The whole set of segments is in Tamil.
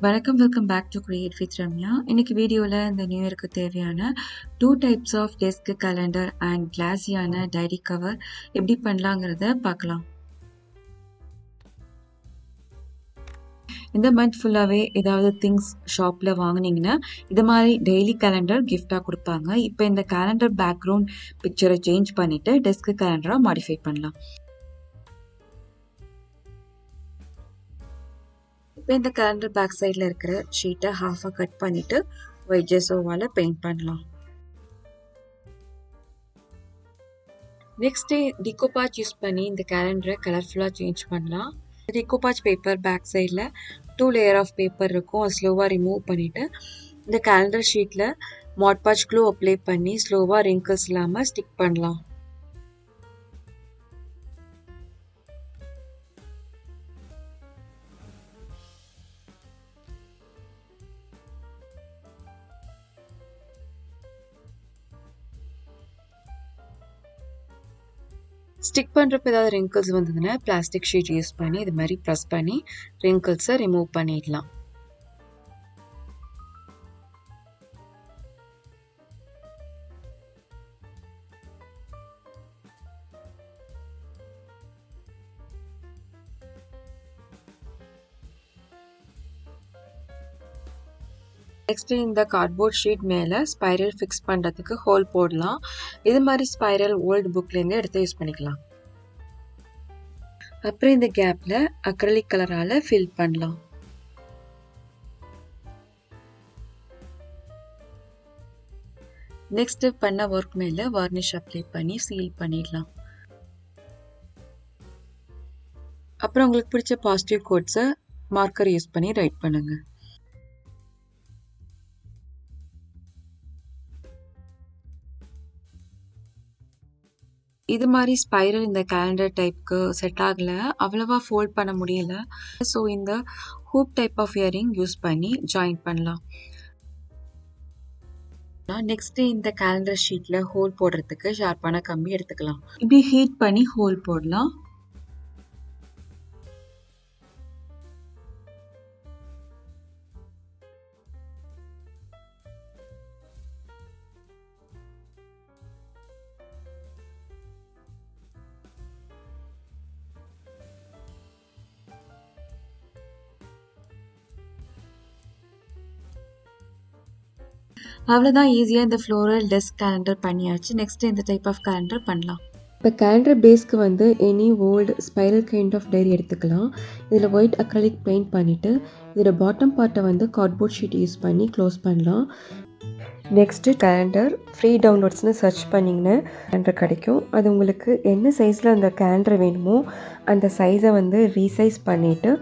வணக்கம் welcome back to create with Ramya. இன்னைக்கு வீடியோவில் இந்த நியூ இயருக்கு தேவையான 2 types of desk calendar and கிளாஸியான டைரி கவர் எப்படி பண்ணலாங்கிறத பார்க்கலாம். இந்த மந்த் ஃபுல்லாகவே ஏதாவது திங்ஸ் ஷாப்பில் வாங்கினீங்கன்னா இது மாதிரி டெய்லி கேலண்டர் கிஃப்டாக கொடுப்பாங்க. இப்போ இந்த கேலண்டர் பேக்ரவுண்ட் பிக்சரை சேஞ்ச் பண்ணிவிட்டு டெஸ்க் கேலண்டராக மாடிஃபை பண்ணலாம். இப்போ இந்த கேலண்டர் பேக் சைடில் இருக்கிற ஷீட்டை ஹாஃபாக கட் பண்ணிவிட்டு ஒயிட் ஜெஸோவால் பெயிண்ட் பண்ணலாம். நெக்ஸ்ட்டு டிகோபாச் யூஸ் பண்ணி இந்த கேலண்டரை கலர்ஃபுல்லாக சேஞ்ச் பண்ணலாம். டிகோபாச் பேப்பர் பேக் சைடில் 2 லேயர் ஆஃப் பேப்பர் இருக்கும். அது ஸ்லோவாக ரிமூவ் பண்ணிவிட்டு இந்த கேலண்டர் ஷீட்டில் மாட்பாச் க்ளூ அப்ளை பண்ணி ஸ்லோவாக ரிங்கிள்ஸ் இல்லாமல் ஸ்டிக் பண்ணலாம். ஸ்டிக் பண்ணுறப்ப ஏதாவது ரிங்கிள்ஸ் வந்ததுன்னா பிளாஸ்டிக் ஷீட் யூஸ் பண்ணி இது மாதிரி ப்ரெஸ் பண்ணி ரிங்கிள்ஸை ரிமூவ் பண்ணிடலாம். நெக்ஸ்ட் இந்த கார்ட்போர்ட் ஷீட் மேலே ஸ்பைரல் ஃபிக்ஸ் பண்ணுறதுக்கு ஹோல் போடலாம். இது மாதிரி ஸ்பைரல் ஓல்டு புக்லேருந்து எடுத்து யூஸ் பண்ணிக்கலாம். அப்புறம் இந்த கேப்பில் அக்ரலிக் கலரால் ஃபில் பண்ணலாம். நெக்ஸ்ட் பண்ண ஒர்க் மேலே வார்னிஷ் அப்ளை பண்ணி சீல் பண்ணிடலாம். அப்புறம் உங்களுக்கு பிடிச்ச பாசிட்டிவ் கோட்ஸை மார்க்கர் யூஸ் பண்ணி ரைட் பண்ணுங்க. இது மாதிரி ஸ்பைரல் இந்த கேலண்டர் டைப்க்கு செட் ஆகலை, அவ்வளவா ஃபோல்ட் பண்ண முடியல. ஸோ இந்த hoop type of earring use பண்ணி ஜாயின் பண்ணலாம். நெக்ஸ்ட் இந்த கேலண்டர் ஷீட்ல ஹோல் போடுறதுக்கு ஷார்ப்பான கம்பி எடுத்துக்கலாம். இப்படி ஹீட் பண்ணி ஹோல் போடலாம். அவ்வளோதான், ஈஸியாக இந்த ஃப்ளோரல் டெஸ்க் கேலண்டர் பண்ணியாச்சு. நெக்ஸ்ட் இந்த டைப் ஆஃப் கேலண்டர் பண்ணலாம். இப்போ கேலண்டர் பேஸ்க்கு வந்து any old spiral kind of diary எடுத்துக்கலாம். இதில் ஒயிட் அக்ரலிக் பெயிண்ட் பண்ணிவிட்டு இதோட பாட்டம் பார்ட்டை வந்து கார்ட்போர்ட் ஷீட் யூஸ் பண்ணி க்ளோஸ் பண்ணலாம். நெக்ஸ்ட்டு கேலண்டர் ஃப்ரீ டவுன்லோட்ஸ்னு சர்ச் பண்ணிங்கன்னா கேலண்டர் கிடைக்கும். அது உங்களுக்கு என்ன சைஸில் அந்த கேலண்டர் வேணுமோ அந்த சைஸை வந்து ரீசைஸ் பண்ணிவிட்டு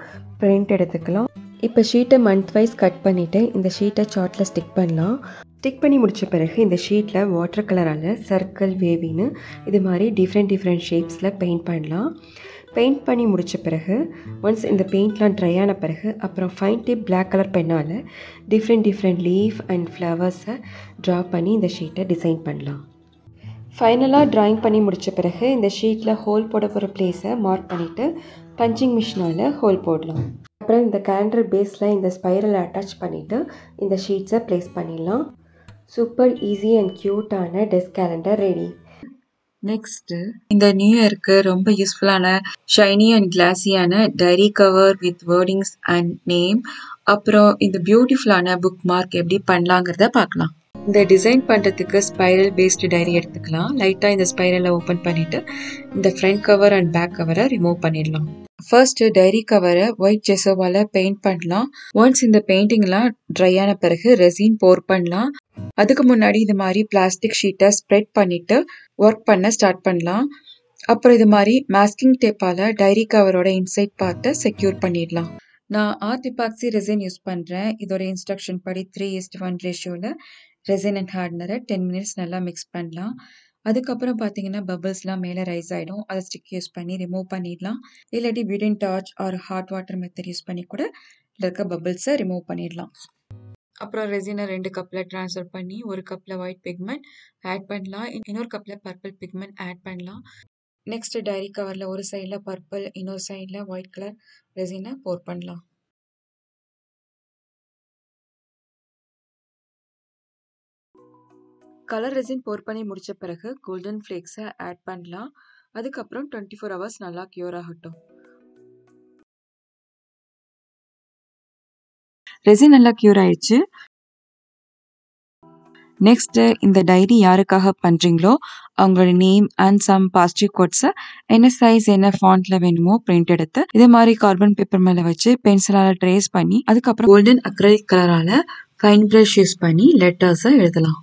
பிரிண்ட் எடுத்துக்கலாம். இப்போ ஷீட்டை மந்த் வைஸ் கட் பண்ணிவிட்டு இந்த ஷீட்டை சார்ட்டில் ஸ்டிக் பண்ணலாம். ஸ்டிக் பண்ணி முடித்த பிறகு இந்த ஷீட்டில் வாட்டர் கலரால் சர்க்கிள் வேவின்னு இது மாதிரி டிஃப்ரெண்ட் ஷேப்ஸில் பெயிண்ட் பண்ணலாம். பெயிண்ட் பண்ணி முடித்த பிறகு ஒன்ஸ் இந்த பெயிண்ட்லாம் ட்ரை ஆன பிறகு அப்புறம் ஃபைன் டிப் பிளாக் கலர் பென்னால் டிஃப்ரெண்ட் லீஃப் அண்ட் ஃப்ளவர்ஸை ட்ரா பண்ணி இந்த ஷீட்டை டிசைன் பண்ணலாம். ஃபைனலாக ட்ராயிங் பண்ணி முடித்த பிறகு இந்த ஷீட்டில் ஹோல் போட போகிற பிளேஸை மார்க் பண்ணிவிட்டு பஞ்சிங் மிஷினால் ஹோல் போடலாம். அப்புறம் இந்த கேலண்டர் பேஸில் இந்த ஸ்பைரலை அட்டாச் பண்ணிவிட்டு இந்த ஷீட்ஸை ப்ளேஸ் பண்ணிடலாம். சூப்பர் ஈஸி அண்ட் க்யூட்டான டெஸ்க் கேலண்டர் ரெடி. நெக்ஸ்ட் இந்த நியூ இயருக்கு ரொம்ப யூஸ்ஃபுல்லான ஷைனி அண்ட் கிளாஸியான diary cover with wordings and name, அப்புறம் இந்த பியூட்டிஃபுல்லான புக் மார்க் எப்படி பண்ணலாங்கிறத பார்க்கலாம். இந்த டிசைன் பண்ணுறதுக்கு ஸ்பைரல் பேஸ்டு டைரி எடுத்துக்கலாம். லைட்டாக இந்த ஸ்பைரலை ஓப்பன் பண்ணிவிட்டு இந்த ஃப்ரண்ட் கவர் அண்ட் பேக் கவரை ரிமூவ் பண்ணிடலாம். ஃபர்ஸ்ட் டைரி கவரை ஒயிட் ஜெஸோவால் பெயிண்ட் பண்ணலாம். ஒன்ஸ் இந்த பெயிண்டிங்லாம் ட்ரை ஆன பிறகு ரெசின் போர் பண்ணலாம். அதுக்கு முன்னாடி இது மாதிரி பிளாஸ்டிக் ஷீட்டை ஸ்ப்ரெட் பண்ணிட்டு ஒர்க் பண்ண ஸ்டார்ட் பண்ணலாம். அப்புறம் இது மாதிரி மாஸ்கிங் டேப்பால் டைரி கவரோட இன்சைட் பார்ட்டை செக்யூர் பண்ணிடலாம். நான் ஆர்ட் எபாக்சி ரெசின் யூஸ் பண்ணுறேன். இதோட இன்ஸ்ட்ரக்ஷன் படி 3:1 ரேஷியோவில் ரெசின் அண்ட் ஹார்ட்னரை 10 மினிட்ஸ் நல்லா மிக்ஸ் பண்ணலாம். அதுக்கப்புறம் பார்த்தீங்கன்னா பபிள்ஸ்லாம் மேலே ரைஸ் ஆகிடும். அதை ஸ்டிக் யூஸ் பண்ணி ரிமூவ் பண்ணிடலாம். இல்லாட்டி butene torch R hot water method use பண்ணி கூட இருக்க பபிள்ஸை ரிமூவ் பண்ணிடலாம். அப்புறம் ரெசினை 2 கப்பில் ட்ரான்ஸ்ஃபர் பண்ணி ஒரு கப்பில் ஒயிட் பிக்மெண்ட் ஆட் பண்ணலாம். இன்னொரு கப்பில் பர்பிள் பிக்மெண்ட் ஆட் பண்ணலாம். நெக்ஸ்ட் டைரி கவரில் ஒரு சைடில் பர்பிள் இன்னொரு சைடில் ஒயிட் கலர் ரெசினை போர் பண்ணலாம். கலர் ரெசின் போர் பண்ணி முடிச்ச பிறகு கோல்டன் ஃப்ளேக்ஸை ஆட் பண்ணலாம். அதுக்கப்புறம் 24 ஹவர்ஸ் நல்லா க்யூர் ஆகட்டும். ரெசின் நல்லா க்யூர் ஆயிடுச்சு. நெக்ஸ்ட் இந்த டைரி யாருக்காக பண்றீங்களோ அவங்களோட நேம் அண்ட் சம் பாசிட்டிவ் கோட்ஸை என்ன சைஸ் என்ன ஃபாண்ட்ல வேணுமோ பிரிண்ட் எடுத்து இதே மாதிரி கார்பன் பேப்பர் மேல வச்சு பென்சிலால ட்ரேஸ் பண்ணி அதுக்கப்புறம் கோல்டன் அக்ரிலிக் கலரால ஃபைன் பிரஷ் யூஸ் பண்ணி லெட்டர்ஸை எழுதலாம்.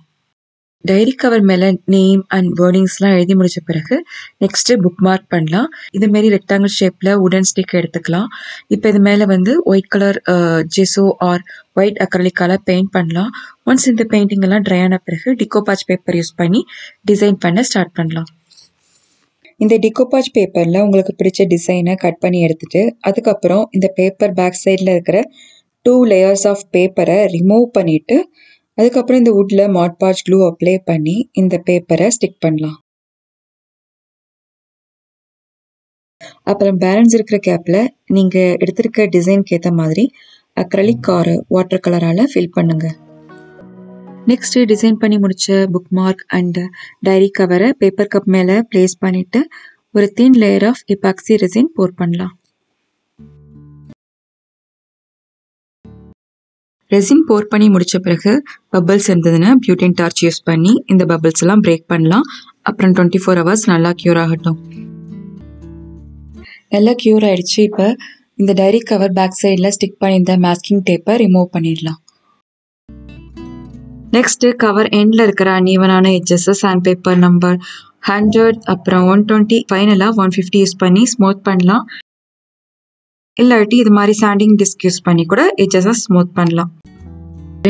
டைரி கவர் மேல நேம் அண்ட் வேர்டிங்ஸ்லாம் எழுதி முடிச்ச பிறகு நெக்ஸ்ட் புக் மார்க் பண்ணலாம். இது மாரி ரெக்டாங்கிள் ஷேப்ல உடன் ஸ்டிக் எடுத்துக்கலாம். இப்போ இது மேல வந்து white colour gesso or white அக்ரலிக்கால பெயிண்ட் பண்ணலாம். ஒன்ஸ் இந்த பெயிண்டிங் எல்லாம் ட்ரை ஆன பிறகு டிகோபாச் பேப்பர் யூஸ் பண்ணி டிசைன் பண்ண ஸ்டார்ட் பண்ணலாம். இந்த டிகோபாச் பேப்பர்ல உங்களுக்கு பிடிச்ச டிசைனை கட் பண்ணி எடுத்துட்டு அதுக்கப்புறம் இந்த பேப்பர் பேக் சைட்ல இருக்கிற 2 லேயர்ஸ் ஆஃப் பேப்பரை ரிமூவ் பண்ணிட்டு அதுக்கப்புறம் இந்த வுட்ல மாட் பாட்ச் க்ளூ அப்ளை பண்ணி இந்த பேப்பரை ஸ்டிக் பண்ணலாம். அப்புறம் பேலன்ஸ் இருக்கிற கேப்ல நீங்க எடுத்திருக்க டிசைனுக்கு ஏற்ற மாதிரி அக்ரலிக் ஆர் வாட்டர் கலரால ஃபில் பண்ணுங்க. நெக்ஸ்ட் டிசைன் பண்ணி முடிச்ச புக் மார்க் அண்ட் டைரி கவரை பேப்பர் கப் மேல பிளேஸ் பண்ணிட்டு ஒரு thin layer of epoxy resin pour பண்ணலாம். ரெசின் போர் பண்ணி முடிச்ச பிறகு பபிள்ஸ் இருந்ததுன்னா பியூட்டின் டார்ச் யூஸ் பண்ணி இந்த பபிள்ஸ் எல்லாம் பிரேக் பண்ணலாம். அப்புறம் 24 ஹவர்ஸ் நல்லா க்யூர் ஆகட்டும். நல்லா க்யூர் ஆயிடுச்சு. இப்போ இந்த டைரி கவர் பேக் சைடில் ஸ்டிக் பண்ணியிருந்த மாஸ்கிங் டேப்பை ரிமூவ் பண்ணிடலாம். நெக்ஸ்ட் கவர் எண்ட்ல இருக்கிற அன்ஈவனான எட்ஜஸ் சாண்ட் பேப்பர் நம்பர் 100 அப்புறம் 120 ஃபைனலாக 150 யூஸ் பண்ணி ஸ்மூத் பண்ணலாம். இல்லாட்டி இது மாதிரி சாண்டிங் டிஸ்க் யூஸ் பண்ணி கூட எட்ஜஸை ஸ்மூத் பண்ணலாம்.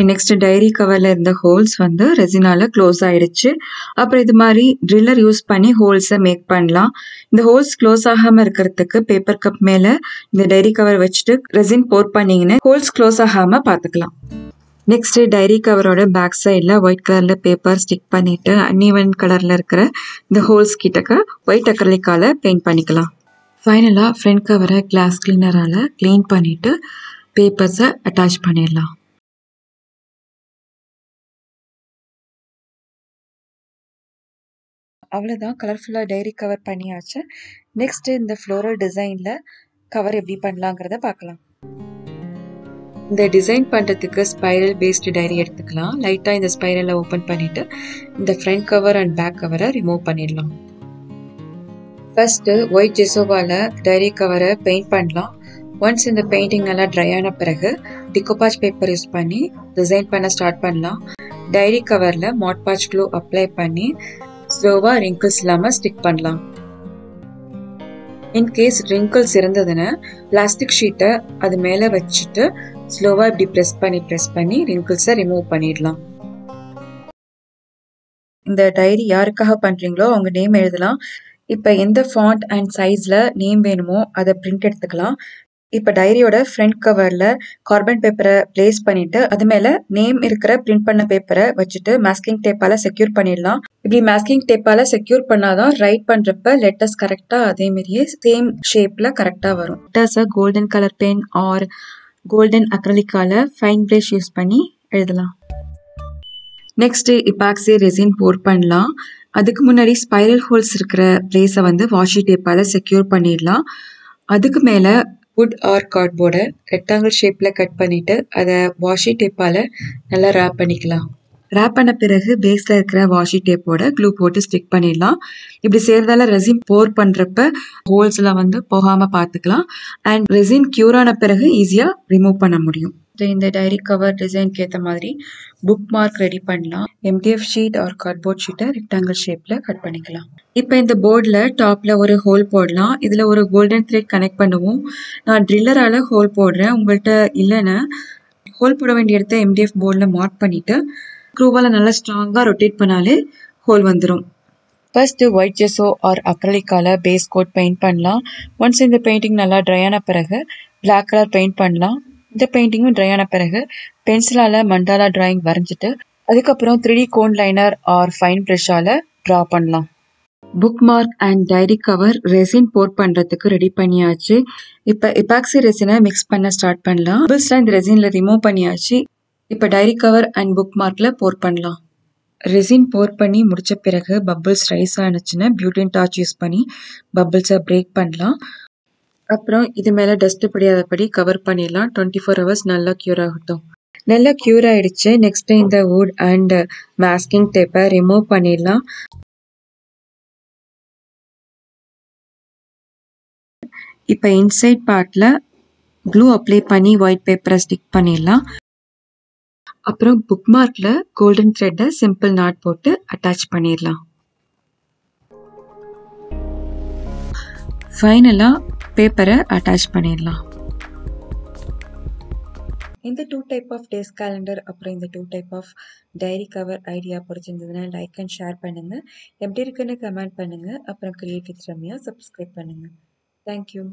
நெக்ஸ்ட் டைரி கவர்ல இருந்த ஹோல்ஸ் வந்து ரெசினால க்ளோஸ் ஆயிடுச்சு. அப்புறம் இது மாதிரி ட்ரில்லர் யூஸ் பண்ணி ஹோல்ஸை மேக் பண்ணலாம். இந்த ஹோல்ஸ் க்ளோஸ் ஆகாம இருக்கிறதுக்கு பேப்பர் கப் மேல இந்த டைரி கவர் வச்சுட்டு ரெசின் போர் பண்ணீங்கன்னு ஹோல்ஸ் க்ளோஸ் ஆகாம பார்த்துக்கலாம். நெக்ஸ்ட் டைரி கவரோட பேக் சைடில் ஒயிட் கலர்ல பேப்பர் ஸ்டிக் பண்ணிட்டு அன்ஈவன் கலர்ல இருக்கிற இந்த ஹோல்ஸ் கிட்டக்க ஒயிட் அக்ரலிக்கால பெயிண்ட் பண்ணிக்கலாம். ஃபைனலாக ஃப்ரண்ட் கவரை கிளாஸ் கிளீனரால கிளீன் பண்ணிட்டு பேப்பர்ஸை அட்டாச் பண்ணிடலாம். அவ்வளோதான், கலர்ஃபுல்லாக டைரி கவர் பண்ணியாச்சு. நெக்ஸ்ட் இந்த ஃப்ளோரல் டிசைனில் கவர் எப்படி பண்ணலாங்கிறத பார்க்கலாம். இந்த டிசைன் பண்ணுறதுக்கு ஸ்பைரல் பேஸ்டு டைரி எடுத்துக்கலாம். லைட்டாக இந்த ஸ்பைரலை ஓப்பன் பண்ணிவிட்டு இந்த ஃப்ரண்ட் கவர் அண்ட் பேக் கவரை ரிமூவ் பண்ணிடலாம். ஃபர்ஸ்ட்டு ஒயிட் ஜெசோவால் டைரி கவரை பெயிண்ட் பண்ணலாம். ஒன்ஸ் இந்த பெயிண்டிங் நல்லா ட்ரை ஆன பிறகு டிகோபாச் பேப்பர் யூஸ் பண்ணி டிசைன் பண்ண ஸ்டார்ட் பண்ணலாம். டைரி கவரில் மாட் பாட்ச் க்ளூ அப்ளை பண்ணி ஸ்லோவாக ரிங்கிள்ஸ் இல்லாமல் ஸ்டிக் பண்ணலாம். இன்கேஸ் ரிங்கிள்ஸ் இருந்ததுன்னா பிளாஸ்டிக் ஷீட்டை அது மேலே வச்சுட்டு ஸ்லோவாக இப்படி ப்ரெஸ் பண்ணி ரிங்கிள்ஸை ரிமூவ் பண்ணிடலாம். இந்த டைரி யாருக்காக பண்ணுறீங்களோ அவங்க நேம் எழுதலாம். இப்போ எந்த ஃபாண்ட் அண்ட் சைஸில் நேம் வேணுமோ அதை பிரிண்ட் எடுத்துக்கலாம். இப்போ டைரியோட ஃப்ரண்ட் கவரில் கார்பன் பேப்பரை பிளேஸ் பண்ணிட்டு அது மேலே நேம் இருக்கிற பிரிண்ட் பண்ண பேப்பரை வச்சுட்டு மாஸ்கிங் டேப்பால் செக்யூர் பண்ணிடலாம். இப்படி மாஸ்கிங் டேப்பால் செக்யூர் பண்ணாதான் ரைட் பண்ணுறப்ப லெட்டர்ஸ் கரெக்டாக அதே மாதிரியே சேம் ஷேப்பில் கரெக்டாக வரும். லெட்டர்ஸை golden colour pen or golden அக்ரலிக்கால ஃபைன் பிரஷ் யூஸ் பண்ணி எழுதலாம். நெக்ஸ்ட் எபாக்சி ரெசின் போர் பண்ணலாம். அதுக்கு முன்னாடி ஸ்பைரல் ஹோல்ஸ் இருக்கிற பிளேஸை வந்து வாஷி டேப்பால் செக்யூர் பண்ணிடலாம். அதுக்கு மேலே வுட் ஆர் கார்ட்போர்டை ரெக்டாங்கிள் ஷேப்பில் கட் பண்ணிவிட்டு அதை வாஷி டேப்பால் நல்லா ரேப் பண்ணிக்கலாம். ரேப் பண்ண பிறகு பேஸில் இருக்கிற வாஷி டேப்போட க்ளூ போட்டு ஸ்டிக் பண்ணிடலாம். இப்படி செய்கிறதால ரெசின் போர் பண்ணுறப்ப ஹோல்ஸ்லாம் வந்து போகாமல் பார்த்துக்கலாம். அண்ட் ரெசின் க்யூர் ஆன பிறகு ஈஸியாக ரிமூவ் பண்ண முடியும். இந்த டைரி கவர் டிசைனுக்கு ஏற்ற மாதிரி புக் மார்க் ரெடி பண்ணலாம். MDF ஷீட் ஆர் கார்ட்போர்ட் ஷீட்டை ரெக்டாங்கிள் ஷேப்பில் கட் பண்ணிக்கலாம். இப்போ இந்த போர்டில் டாப்பில் ஒரு ஹோல் போடலாம். இதில் ஒரு கோல்டன் த்ரெட் கனெக்ட் பண்ணுவோம். நான் ட்ரில்லரால் ஹோல் போடுறேன். உங்கள்கிட்ட இல்லைன்னா ஹோல் போட வேண்டிய இடத்த MDF போர்டில் மார்க் பண்ணிவிட்டு ஸ்க்ரூவால் நல்லா ஸ்ட்ராங்காக ரொட்டேட் பண்ணாலே ஹோல் வந்துடும். ஃபர்ஸ்ட்டு ஒயிட் ஜெசோ ஆர் அக்ரலிக்கால பேஸ் கோட் பெயிண்ட் பண்ணலாம். ஒன்ஸ் இந்த பெயிண்டிங் நல்லா ட்ரை ஆன பிறகு பிளாக் கலர் பெயிண்ட் பண்ணலாம். இந்த பெயிண்டிங்கும் ட்ரை ஆன பிறகு பென்சிலால் மண்டாலா டிராயிங் வரைஞ்சிட்டு அதுக்கப்புறம் 3D cone liner or fine ப்ரஷ்ஷால் ட்ரா பண்ணலாம். Bookmark and diary cover resin pour பண்ணுறதுக்கு ரெடி பண்ணியாச்சு. இப்போ எபாக்சி ரெசினை மிக்ஸ் பண்ண ஸ்டார்ட் பண்ணலாம். பபிள்ஸ்லாம் இந்த ரெசினில் ரிமூவ் பண்ணியாச்சு. இப்போ டைரி கவர் அண்ட் புக் மார்க்கில் போர் பண்ணலாம். ரெசின் போர் பண்ணி முடிச்ச பிறகு பபிள்ஸ் ரைஸ் ஆனுச்சுன்னா பியூட்டின் டார்ச் யூஸ் பண்ணி பபிள்ஸை பிரேக் பண்ணலாம். அப்புறம் இது மேலே டஸ்ட் படியாதபடி கவர் பண்ணிடலாம். 24 ஹவர்ஸ் நல்லா க்யூர் ஆகட்டும். நல்லா க்யூர் ஆயிடுச்சு. நெக்ஸ்ட் இந்த வுட் அண்ட் மாஸ்கிங் டேப்பை ரிமூவ் பண்ணிடலாம். இப்போ இன்சைட் பார்ட்டில் க்ளூ அப்ளை பண்ணி ஒயிட் பேப்பரை ஸ்டிக் பண்ணிடலாம். அப்புறம் புக் மார்க்கில் கோல்டன் த்ரெட்டை சிம்பிள் நாட் போட்டு அட்டாச் பண்ணிடலாம். ஃபைனலாக பேப்பரை அட்டாச் பண்ணிடலாம். இந்த 2 டைப் ஆஃப் டேஸ் கேலண்டர் அப்புறம் இந்த 2 type of diary cover idea பிடிச்சிருந்ததுன்னா லைக் அண்ட் ஷேர் பண்ணுங்கள். எப்படி இருக்குன்னு கமெண்ட் பண்ணுங்கள். அப்புறம் கிரியேட் வித் ரம்யா சப்ஸ்கிரைப் பண்ணுங்கள். தேங்க்யூ.